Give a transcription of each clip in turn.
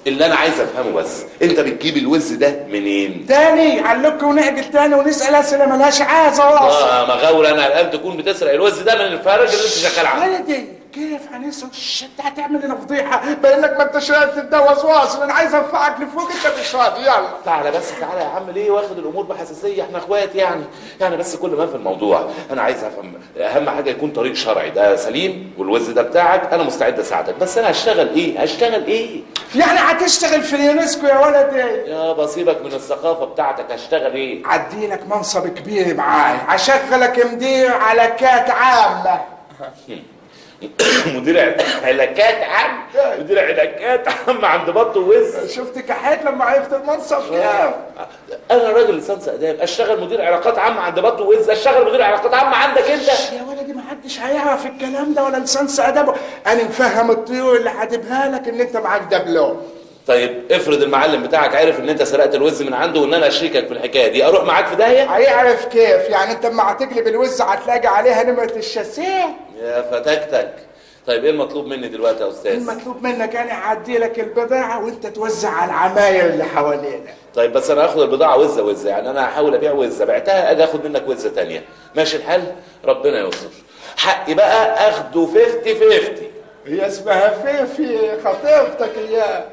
اللي انا عايز افهمه بس، انت بتجيب الوز ده منين؟ تاني علق ونعجل تاني ونسال اسئله ملهاش عازه واصلا. مغاور، انا قلقان تكون بتسرق الوز ده من الفرج اللي انت شغال عنه. ولدي كيف هنسرق؟ انت هتعمل لنا فضيحه بانك ما انتش راضي تتجوز واصل. انا عايز ارفعك لفوق انت مش راضي. يلا تعالى بس، تعالى يا عم. ليه واخد الامور بحساسيه؟ احنا اخوات يعني بس كل ما في الموضوع انا عايز افهم. اهم حاجه يكون طريق شرعي ده سليم، والوز ده بتاعك. انا مستعد اساعدك، بس انا هشتغل ايه؟ يعني هتشتغل في اليونسكو يا ولدي؟ يابا سيبك من الثقافه بتاعتك. هشتغل ايه؟ عديلك منصب كبير معاي، هشغلك مدير علاقات عامه. مدير علاقات عام؟ مدير علاقات عام عند بط ووز؟ شفت كحيت لما عرفت المنصب كيف؟ انا راجل لسانس اداب، اشتغل مدير علاقات عامه عند بط ووز؟ اشتغل مدير علاقات عامه عندك انت؟ يا ولدي ما حدش هيعرف الكلام ده ولا لسانس اداب. انا مفهم الطيور اللي هجيبها لك ان انت معاك دبلوم. طيب افرض المعلم بتاعك عارف ان انت سرقت الوز من عنده وان انا اشريكك في الحكايه دي، اروح معاك في داهيه؟ هيعرف كيف؟ يعني انت اما هتقلب الوز هتلاقي عليها نمره الشاسيه؟ يا فتاكتك. طيب ايه المطلوب مني دلوقتي يا استاذ؟ المطلوب منك انا اعدي لك البضاعه وانت توزع على العماير اللي حوالينا. طيب بس انا هاخد البضاعه وزه، يعني انا هحاول ابيع وزه، بعتها اجي اخد منك وزه تانية. ماشي الحال؟ ربنا يستر. حقي بقى اخده 50-50. هي اسمها فيفي خطيبتك اياك.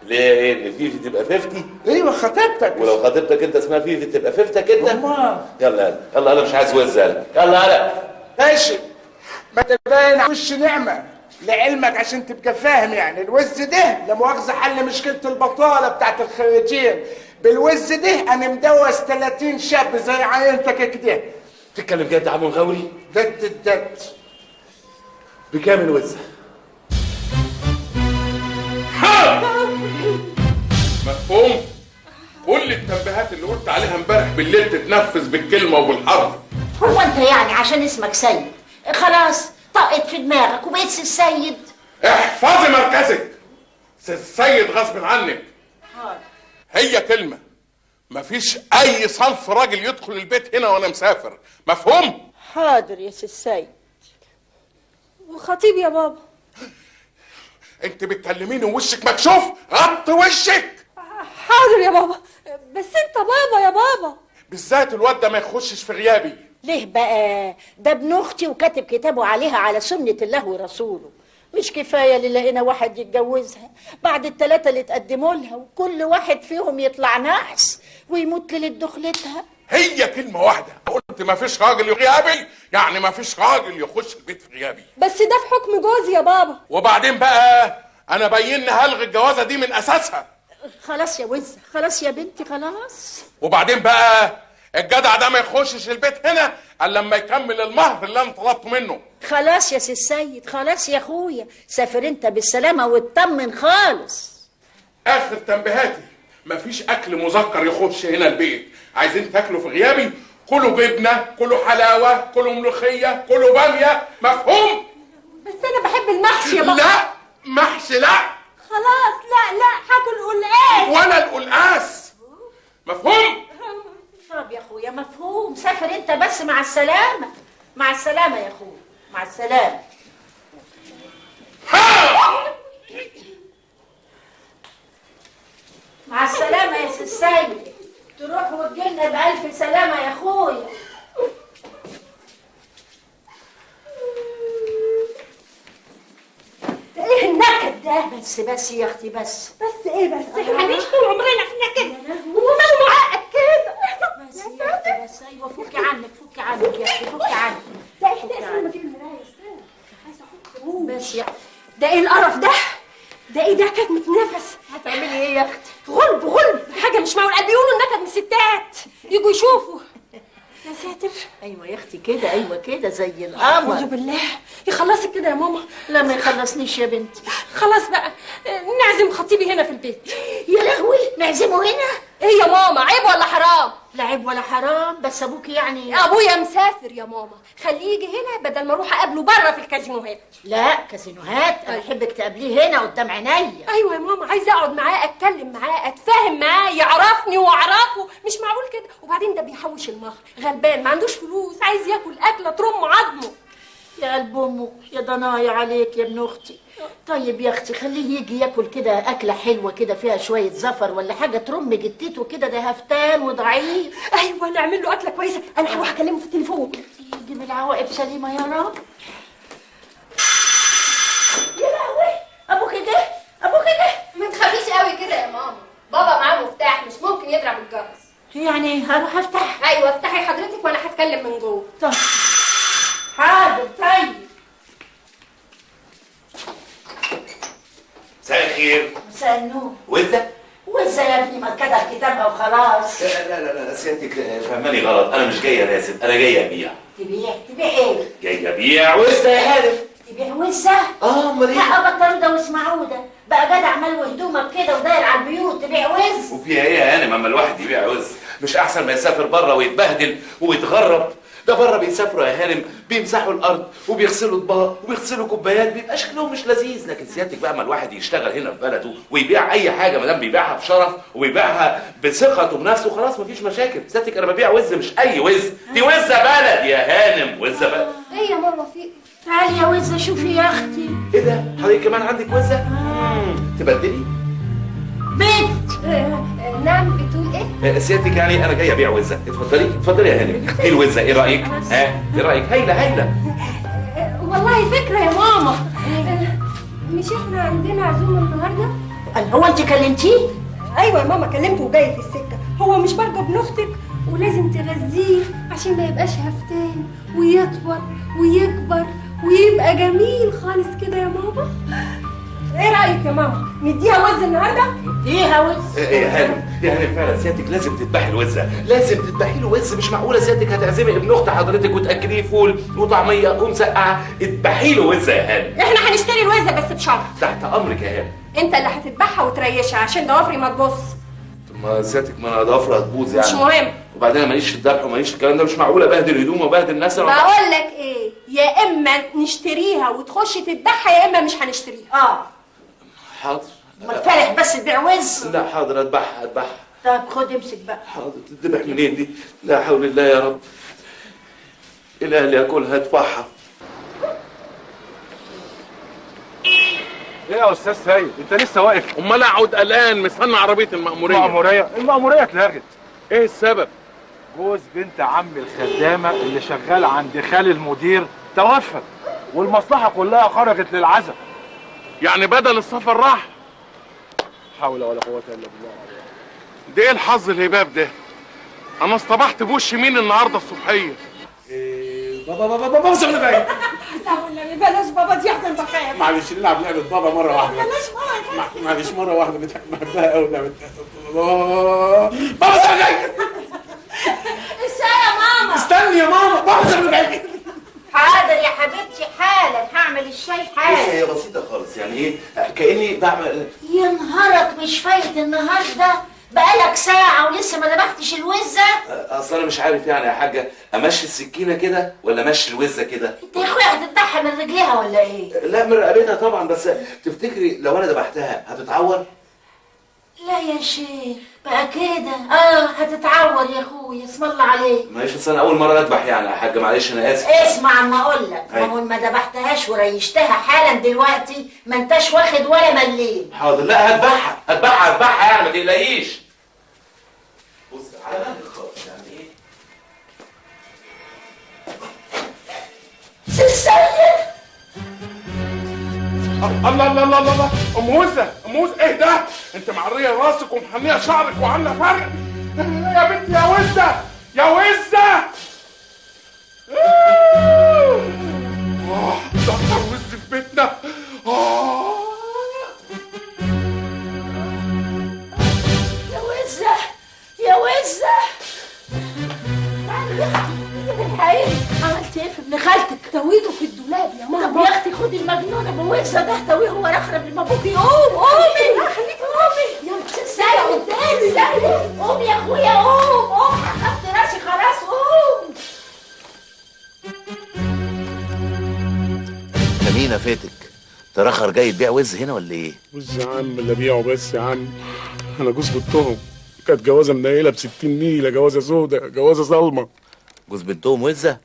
ليه ان فيفي تبقى 50؟ ايوه خطيبتك. ولو خطيبتك انت اسمها فيفي تبقى 50 انت؟ يلا انا مش عايز وزه. يلا ماشي. ما تبين وش نعمه لعلمك عشان تبقى فاهم. يعني الوز ده لا مؤاخذه حل مشكله البطاله بتاعت الخريجين. بالوز ده انا مدوس 30 شاب زي عينتك كده. تتكلم جد يا عم مغاوري؟ دد بكام الوزه؟ مفهوم؟ كل التنبيهات اللي قلت عليها امبارح بالليل تتنفذ بالكلمه وبالحرف. هو انت يعني عشان اسمك سيد خلاص طقت في دماغك وبقيت السيد؟ احفظي مركزك. السيد غصب عنك. هي كلمه. مفيش اي صنف راجل يدخل البيت هنا وانا مسافر. مفهوم؟ حاضر يا السيد. وخطيب يا بابا؟ انت بتكلميني ووشك مكشوف؟ غط وشك. حاضر يا بابا، بس انت بابا يا بابا. بالذات الواد ده ما يخشش في غيابي. ليه بقى؟ ده ابن اختي وكاتب كتابه عليها على سنة الله ورسوله. مش كفاية اللي لقينا واحد يتجوزها بعد الثلاثة اللي تقدموا لها وكل واحد فيهم يطلع نحس ويموت ليلة دخلتها؟ هي كلمة واحدة. قلت ما فيش راجل يغيابي، يعني ما فيش راجل يخش البيت في غيابي. بس ده في حكم جوزي يا بابا. وبعدين بقى انا بين هلغي الجوازة دي من اساسها. خلاص يا وزة، خلاص يا بنتي، خلاص. وبعدين بقى الجدع ده ما يخشش البيت هنا الا لما يكمل المهر اللي انا طلبته منه. خلاص يا سي السيد، خلاص يا اخويا، سافر انت بالسلامة واطمن خالص. اخر تنبيهاتي، مفيش اكل مذكر يخش هنا البيت. عايزين تاكلوا في غيابي؟ كلوا جبنه، كلوا حلاوه، كلوا ملوخيه، كلوا باميه. مفهوم؟ بس انا بحب المحشي يا بابا. لا محشي لا. خلاص لا هاكل قلقاس. ولا القلقاس. مفهوم؟ طب يا اخويا مفهوم. سافر انت بس مع السلامه. مع السلامه يا اخويا، مع السلامه. مع السلامه يا سي السيد. تروح وتجيلنا بألف سلامه يا اخويا. ايه النكد ده؟ بس يا اختي بس ايه بس؟ احنا هنعيش طول عمرنا في نكد وماله معقد كده؟ بس يا اختي بس. ايوه فكي عنك يا اختي، فكي عنك. ده احنا لما اجيب المرايه استنى عايزه احط بس يا ده ايه القرف ده؟ ده ايه ده؟ كانت متنفس. هتعملي ايه يا اختي؟ غلب حاجه مش معقول. بيقولوا النكد من الستات يجوا يشوفوا. يا ساتر. ايوه يا اختي كده، ايوه كده زي القمر. اعوذ بالله. يخلصك كده يا ماما؟ لا ما يخلصنيش يا بنتي. خلاص بقى نعزم خطيبي هنا في البيت. يا لهوي، نعزمه هنا؟ ايه يا ماما، عيب ولا حرام؟ لا عيب ولا حرام، بس ابوكي يعني. ابويا مسافر يا ماما، خليه يجي هنا بدل ما اروح اقابله بره في الكازينوهات. لا كازينوهات؟ انا احبك تقابليه هنا قدام عينيا. ايوه يا ماما، عايزه اقعد معاه، اتكلم معاه، اتفاهم معاه، يعرفني واعرفه. مش معقول كده. وبعدين ده بيحوش المهر، غلبان ما عندوش فلوس، عايز ياكل اكله ترم عظمه. يا قلب امه، يا ضنايا عليك يا ابن اختي. طيب يا اختي خليه يجي ياكل كده اكله حلوه كده فيها شويه زفر ولا حاجه ترم جتته كده، ده هفتان وضعيف. ايوه نعمل له اكله كويسه، انا هروح اكلمه في التليفون. يجي بالعواقب سليمه يا رب. يا لهوي، ابوك جه، ابوك جه. ما تخافيش قوي كده يا ماما، بابا معاه مفتاح مش ممكن يضرب الجرس. يعني هروح افتح؟ ايوه افتحي حضرتك وانا هتكلم من جوه. طيب حاضر. طيب مساء الخير. مساء النور. وزة؟ وزة يا ابني، ما كتب كتابها وخلاص. لا سيادتك فهماني غلط، انا مش جاي اناسب، انا جاي ابيع. تبيع ايه؟ جاي ابيع وزة يا هانم. تبيع وزة؟ امال ايه؟ لا بطلوا ده واسمعوا ده بقى، جدع مال وهدومك كده وداير على البيوت تبيع وز. وفيها ايه يا هانم اما الواحد يبيع وز؟ مش احسن ما يسافر بره ويتبهدل ويتغرب؟ ده بره بيسافروا يا هانم بيمسحوا الارض وبيغسلوا اطباق وبيغسلوا كوبايات، بيبقى شكلهم مش لذيذ. لكن سيادتك بقى اما الواحد يشتغل هنا في بلده ويبيع اي حاجه ما دام بيبيعها بشرف وبيبيعها بثقته بنفسه خلاص مفيش مشاكل. سيادتك انا ببيع وز مش اي وز، دي وزه بلد يا هانم، وزه بلد. ايه يا ماما في؟ تعالي يا وزة شوفي يا اختي. ايه ده؟ حضرتك كمان عندك وزه؟ تبدلي؟ بنت. نعم بتقول ايه؟ سيادتك يعني انا جاي ابيع وزه. اتفضلي يا هانم، ايه الوزه؟ ايه رايك؟ ها؟ ايه رايك؟ هايله. والله فكره يا ماما. مش احنا عندنا عزومه النهارده؟ هو انت كلمتيه؟ ايوه يا ماما كلمته وجاي في السكه، هو مش برضه ابن اختك؟ ولازم تغذيه عشان ما يبقاش هفتان ويطول ويكبر ويبقى جميل خالص كده يا ماما. ايه رايك يا ماما نديها وز النهارده؟ اديها وز. يا هانم فعلا سيادتك لازم تذبحي الوزه، لازم تذبحي له وز. مش معقوله سيادتك هتعزمي ابن اخت حضرتك وتاكليه فول وطعميه ومسقعه. اذبحي له وزه يا هانم. احنا هنشتري الوزه بس بشرط. تحت امرك يا هانم. انت اللي هتذبحها وتريشها عشان ضوافري ما تبص. طب ما سيادتك ما انا ضفرة هتبوظ يعني. مش مهم. وبعدين انا ماليش في الذبح وماليش في الكلام ده، مش معقوله ابهدل هدومي وابهدل نفسي. بقول لك ايه، يا اما نشتريها وتخش تذبحها يا اما مش هنشتريها. حاضر. امال فالح بس تبيع وز؟ لا حاضر اذبحها. طب خد امسك بقى. حاضر. تذبح منين دي؟ لا حول الله يا رب. الاهل اللي ياكلها ادفعها. ايه يا استاذ سيد انت لسه واقف؟ امال اقعد قلقان مستني عربيه المأموريه. المأمورية اتلغت. ايه السبب؟ جوز بنت عم الخدامة اللي شغال عند خال المدير توفى، والمصلحة كلها خرجت للعزاء. يعني بدل السفر راح؟ حول ولا قوة الا بالله. ده ايه الحظ الهباب ده؟ انا اصطبحت بوش مين النهارده الصبحيه؟ بابا سيبنا بعيد. لا والله بلاش بابا دي احسن بخاف. معلش نلعب لعبة بابا مرة واحدة. بلاش بابا. معلش مرة واحدة بحبها قوي لعبة بابا سيبنا بعيد. الشاي يا ماما. استني يا ماما، بابا سيبنا بعيد. حاضر يا حبيبتي حالا هعمل الشاي حالا. هي بسيطه خالص يعني ايه كاني بعمل. يا نهارك مش فايت النهارده؟ بقالك ساعة ولسه ما ذبحتش الوزة؟ اصل انا مش عارف يعني يا حاجه امشي السكينه كده ولا امشي الوزه كده. انت يا اخويا هتذبحها من رجليها ولا ايه؟ لا من رقبتها طبعا، بس تفتكري لو انا ذبحتها هتتعور؟ لا يا شيخ بقى كده هتتعور يا اخويا اسم الله عليك. معلش اصل انا اول مره اذبح يعني يا حاجه، معلش انا اسف. اسمع اما اقول لك، ما هو ما ذبحتهاش وريشتها حالا دلوقتي ما انتش واخد ولا مليم. حاضر. لا هذبحها يعني ما تقلقيش. بص على مهلك خالص يعني ايه. السيد الله ام وزه ايه ده؟ انت معريه راسك ومحنيه شعرك وعامله فرق يا بنتي يا وزه يا وزه. ده اكتر وز في بيتنا. يا وزة تعالي يا اختي الحقيقي. عملت ايه في ابن خالتك؟ تويته في الدولاب يا ماما. طب يا اختي خدي المجنونه بوزة ده تويه هو رخرب لما ابوكي. قومي خليكي قومي. يا سايق قدامي. قومي يا اخويا قوم حطت راسي خلاص قوم. كمينة فاتك ترخر جاي تبيع وز هنا ولا ايه؟ وز يا عم اللي ابيعه بس يا عم، انا جوز بنتهم كانت جوازه منيله ب60 نيله، جوازه سودة، جوازه ظلمه. جوز بنتهم وزه؟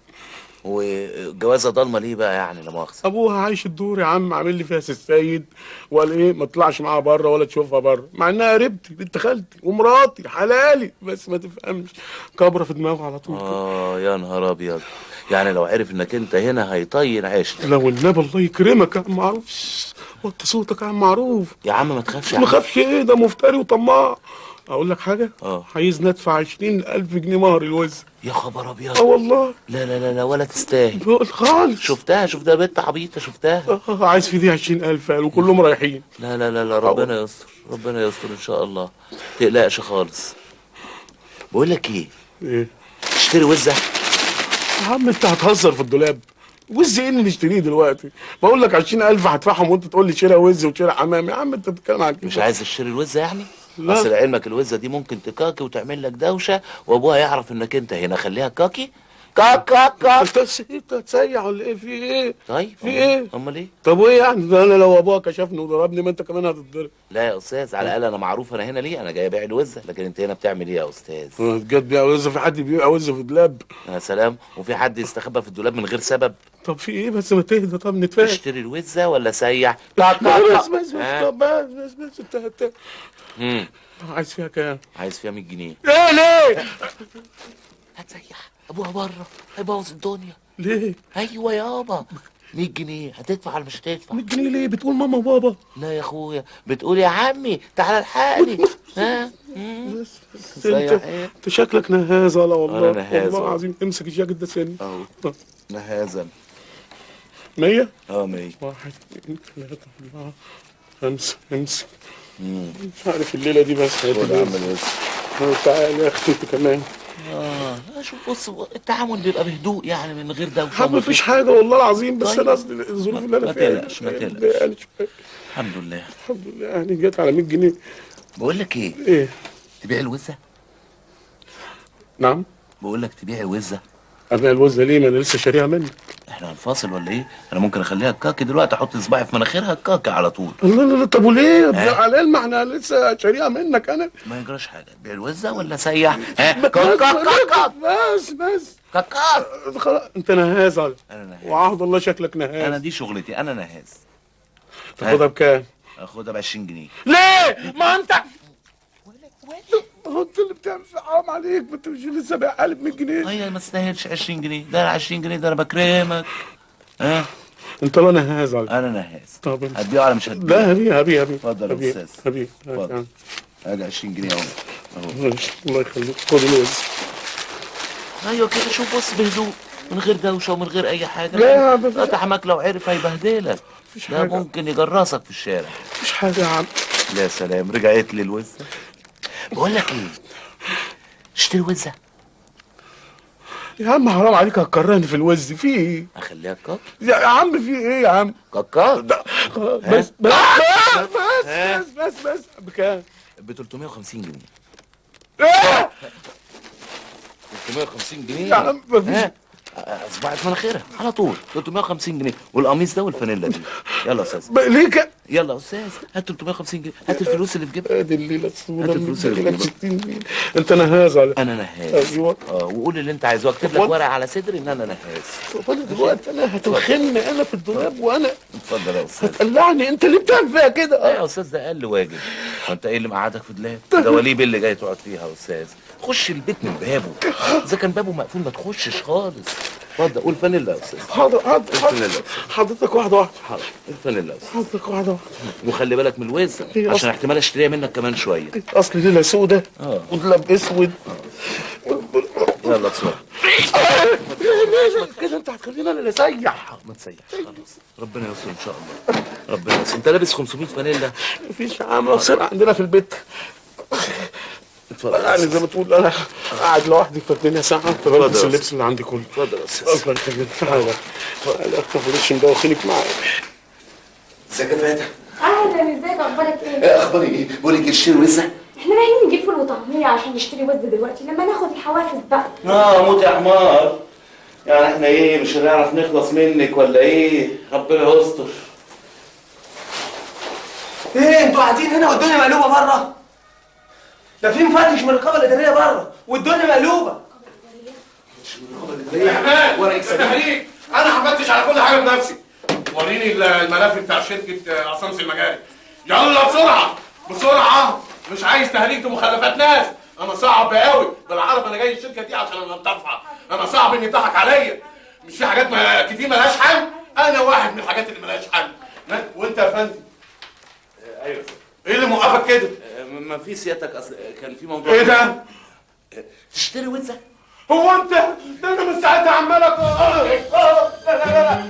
وجوازه ضلمه ليه بقى يعني لا مؤاخذه؟ ابوها عايش الدور يا عم، عامل لي فيها السيد، وقال ايه ما تطلعش معاها بره ولا تشوفها بره، مع انها قريبتي بنت خالتي ومراتي حلالي، بس ما تفهمش كبره في دماغه على طول. يا نهار ابيض، يعني لو عرف انك انت هنا هيطين عيشتك. لو النبي الله يكرمك يا عم معروف، وطي صوتك يا عم معروف. يا عم ما تخافش. ما خافش ايه، ده مفتري وطماع. اقول لك حاجه، عايز ندفع 20,000 جنيه مهر الوز. يا خبر ابيض. والله. لا لا لا لا ولا تستاهل خالص. شفتها بنت عبيطه شفتها. عايز في دي 20,000 قال وكلهم رايحين. لا لا لا لا ربنا يستر، ربنا يستر ان شاء الله، تقلقش خالص. بقول لك ايه؟ تشتري وزه؟ يا عم انت هتهزر في الدولاب، وز ايه اللي نشتريه دلوقتي؟ بقول لك 20,000 هدفعهم وانت تقول لي شيلها وز وشيلها حمام. يا عم انت بتتكلم عن مش عايز تشتري الوزه يعني؟ لا. اصل علمك الوزه دي ممكن تكاكي وتعمل لك دوشه، وابوها يعرف انك انت هنا. خليها كاكي كاك كاك كاك. انت هتسيح ولا ايه؟ في ايه؟ طيب في ايه؟ امال ايه؟ طب وايه يعني؟ ده انا لو ابوها كشفني وضربني ما انت كمان هتتضرب. لا يا استاذ، على الاقل انا معروف انا هنا ليه، انا جاي ابيع الوزه، لكن انت هنا بتعمل ايه يا استاذ؟ جت بيع وزه؟ في حد بيبيع وزه في الدولاب؟ يا سلام، وفي حد يستخبى في الدولاب من غير سبب؟ طب في ايه بس ما تهدى، طب نتفاهم. تشتري الوزه ولا سيح؟ بس طب بس انت عايز فيها كام؟ عايز فيها 100 جنيه. ايه ليه؟ هتسيح، ابوها بره هيبوظ الدنيا. ليه؟ ايوه يابا 100 جنيه هتدفع ولا مش هتدفع؟ 100 جنيه ليه؟ بتقول ماما وبابا؟ لا يا اخويا بتقول يا عمي تعالى الحقني. ها بس انت شكلك نهازه. لا والله انا نهازه والله العظيم. امسك الجاكيت ده ثاني اهو. نهازه 100. 100. 1 2 3 4 5. امسك. مش عارف الليله دي بس خد يا عم الوز. تعالى يا اختي انت كمان. شوف بص التعامل بيبقى بهدوء يعني من غير دوشه. ما فيش حاجه والله العظيم، بس انا قصدي الظروف اللي انا فيها. ما تقلقش الحمد لله الحمد لله. يعني جت على 100 جنيه. بقول لك ايه؟ ايه؟ تبيع الوزه؟ نعم. بقول لك تبيع الوزه. ابيع الوزه ليه؟ ما انا لسه شاريها منك. احنا هنفاصل ولا ايه؟ انا ممكن اخليها كاكي دلوقتي، احط صباعي في مناخيرها كاكي على طول. لا لا لا طب وليه؟ على العلم احنا لسه شاريها منك انا. ما يجراش حاجه. بيع الوزه ولا سيح؟ ها بس كاكا. خلاص انت نهاز. انا نهاز وعهد الله شكلك نهاز. انا دي شغلتي، انا نهاز. تاخدها بكام؟ اخدها ب 20 جنيه. ليه؟ ما انت انت اللي بتعمل حرام عليك، ما انت مش لسه بايعها ب 100 جنيه. هي ما تستاهلش 20 جنيه، ده 20 جنيه ده انا بكرمك. ها انت لا نهاز عليك. انا نهاز. طب هتبيعه ولا مش هتبيعه؟ لا هبيع. اتفضل يا استاذ. هبيع. اتفضل. ادي 20 جنيه اهو. الله يخليك. خد الوز. ايوه كده شوف بص بهدوء من غير دوشه ومن غير اي حاجه. لا فتحمك لو عرف هيبهدلك. ده ممكن يجرسك في الشارع. مفيش حاجه يا عم. لا سلام، رجعت لي الوزه. بقول لك ايه؟ اشتري وزه. يا عم حرام عليك هتكرهني في الوز. في ايه؟ اخليها كاك يا عم في ايه يا عم؟ كاكا. بس بكام؟ ب 350 جنيه. ايه؟ 350 جنيه يا عم مفيش. صباعي في مناخيرها على طول. 350 جنيه والقميص ده والفانيلا دي. يلا يا استاذ. ليه كده؟ يلا يا استاذ هات 350 جنيه. هات الفلوس اللي في جيبك. ادي الليله السوداء. هات الفلوس اللي في جيبك. 60 جنيه. انت نهاز عليك. انا نهاز. ايوه. وقول اللي انت عايزه، اكتب لك ورقه على صدري ان انا نهاز. وانا دلوقتي انا هتلخني انا في الدولاب وانا اتفضل يا استاذ. هتقلعني. انت ليه بتعمل فيها كده؟ يا استاذ ده اقل واجب. وانت ايه اللي مقعدك في دولاب؟ ده وليب اللي جاي تقعد فيها يا استاذ. خش البيت من بابه، اذا كان بابه مقفول ما تخشش خالص. اتفضل قول فانيلا يا استاذ. حاضر حضرتك واحده. حاضر الفانيلا يا استاذ. حضرتك واحده. وخلي بالك من الوزه عشان احتمال اشتريها منك كمان شويه. اصل ليله سودة ودولاب اسود. يلا بسرعه. كده انت هتخلينا انا اللي اسيح. ما تسيحش خلاص، ربنا يستر ان شاء الله. ربنا يستر. انت لابس 500 فانيلا؟ مفيش يا عم، اصل عندنا في البيت اتفضل يعني زي ما تقول انا قاعد لوحدي فالدنيا ساعه فبلبس اللبس اللي عندي كله. اتفضل يا استاذ. الله يخليك. تعالى اخطف وش مدوخينك معايا. ازيك يا فاتح؟ اهلا، ازيك؟ اخبارك ايه؟ اخباري ايه؟ بقول لك اشتري وزه. احنا رايحين نجيب فول وطعميه عشان نشتري وز دلوقتي لما ناخد الحوافز بقى. موت يا حمار. يعني احنا ايه مش هنعرف نخلص منك ولا ايه؟ ربنا يستر. ايه انتوا قاعدين هنا والدنيا مقلوبه بره؟ ده في مفتش من الرقابه الاداريه بره والدنيا مقلوبه. مش وريني التهريج. انا هفتش على كل حاجه بنفسي. وريني الملف بتاع شركه عصام المجاري. يلا بسرعه بسرعه، مش عايز تهريج مخلفات ناس. انا صعب قوي بالعربي، انا جاي الشركه دي عشان انضفها. انا صعب ان يضحك عليا. مش في حاجات كتير ملهاش حل، انا واحد من الحاجات اللي ملهاش حل. وانت يا فندم؟ ايوه. ايه اللي موقفك كده؟ ما في سيادتك، اصل كان في موضوع. ايه ده؟ تشتري وزه؟ هو انت ده انا من ساعتها عمال لا لا لا